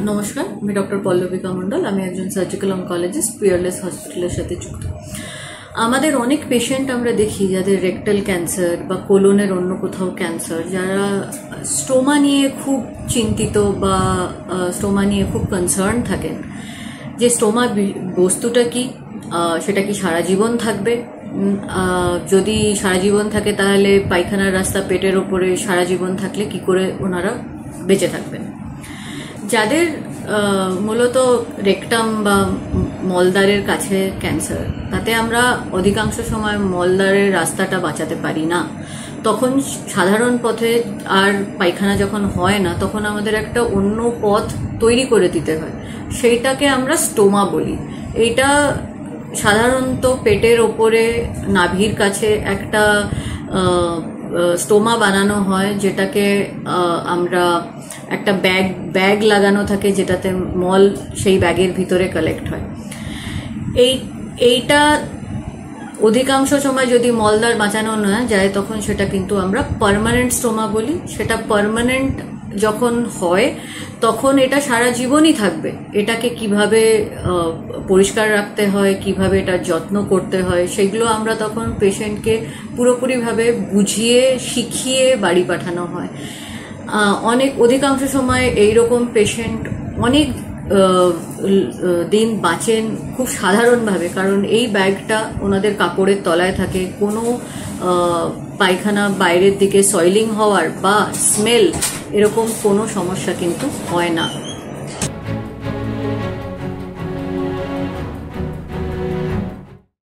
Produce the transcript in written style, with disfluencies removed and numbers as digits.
নমস্কার, আমি ডক্টর পল্লবিকা মণ্ডল। আমি একজন সার্জিক্যাল অনকোলজিস্ট, পিয়ারলেস হসপিটালের সাথে যুক্ত। আমাদের অনেক পেশেন্ট আমরা দেখি যাদের রেকটাল ক্যান্সার বা কোলনের অন্য কোথাও ক্যান্সার, যারা স্টোমা নিয়ে খুব চিন্তিত বা স্টোমা নিয়ে খুব কনসার্ন থাকেন যে স্টোমা বস্তুটা কি, সেটা কি সারা জীবন থাকবে, যদি সারা জীবন থাকে তাহলে পায়খানার রাস্তা পেটের ওপরে সারা জীবন থাকলে কি করে ওনারা বেঁচে থাকবেন। যাদের মূলত রেকটাম বা মলদ্বারের কাছে ক্যান্সার, তাতে আমরা অধিকাংশ সময় মলদ্বারের রাস্তাটা বাঁচাতে পারি না। তখন সাধারণ পথে আর পায়খানা যখন হয় না, তখন আমাদের একটা অন্য পথ তৈরি করে দিতে হয়, সেইটাকে আমরা স্টোমা বলি। এইটা সাধারণত পেটের ওপরে নাভির কাছে একটা স্টোমা বানানো হয়, যেটাকে আমরা একটা ব্যাগ লাগানো থাকে, যেটাতে মল সেই ব্যাগের ভিতরে কালেক্ট হয়। এইটা অধিকাংশ সময় যদি মলদ্বার বাঁচানো না যায়, তখন সেটা কিন্তু আমরা পার্মানেন্ট স্টোমা বলি। সেটা পার্মানেন্ট যখন হয় তখন এটা সারা জীবনই থাকবে। এটাকে কিভাবে পরিষ্কার রাখতে হয়, কিভাবে এটার যত্ন করতে হয়, সেগুলো আমরা তখন পেশেন্টকে পুরোপুরিভাবে বুঝিয়ে শিখিয়ে বাড়ি পাঠানো হয়। অধিকাংশ সময় এইরকম পেশেন্ট অনেক দিন বাঁচেন খুব সাধারণভাবে, কারণ এই ব্যাগটা ওনাদের কাপড়ের তলায় থাকে। কোনো পায়খানা বাইরের দিকে সয়েলিং হওয়ার বা স্মেল এরকম কোনো সমস্যা কিন্তু হয় না।